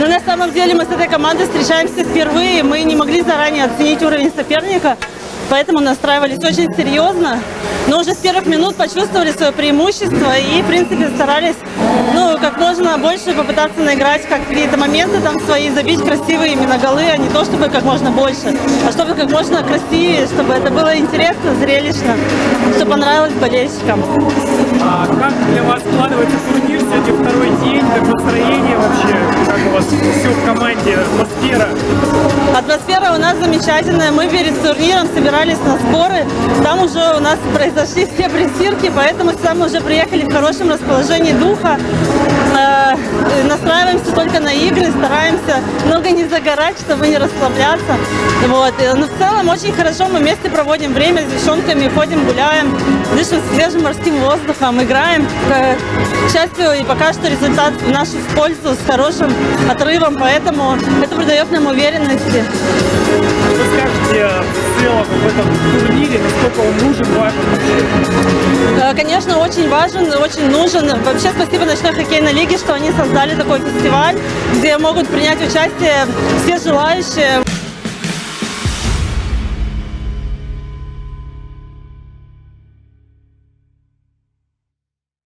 Но на самом деле мы с этой командой встречаемся впервые. Мы не могли заранее оценить уровень соперника, поэтому настраивались очень серьезно. Но уже с первых минут почувствовали свое преимущество и, в принципе, старались как можно больше попытаться наиграть какие-то моменты там свои, забить красивые именно голы, а не то, чтобы как можно больше, а чтобы как можно красивее, чтобы это было интересно, зрелищно, чтобы понравилось болельщикам. А как для вас складывается турнир? Сегодня второй день, как настроение вообще? Как у вас все в команде, атмосфера? Атмосфера у нас замечательная. Мы перед турниром собирались на сборы. Там уже у нас произошли все пресирки, поэтому сюда мы уже приехали в хорошем расположении духа. Настраиваемся только на игры, стараемся много не загорать, чтобы не расслабляться. Вот. Но в целом очень хорошо мы вместе проводим время с девчонками, ходим, гуляем, дышим свежим морским воздухом, играем. К счастью, и пока что результат в нашу пользу с хорошим отрывом, поэтому это придает нам уверенности. Что скажете в целом в этом турнире, насколько он нужен, важен? Конечно, очень важен, очень нужен. Вообще спасибо Ночной хоккейной лиге, что они создали такой фестиваль, где могут принять участие все желающие.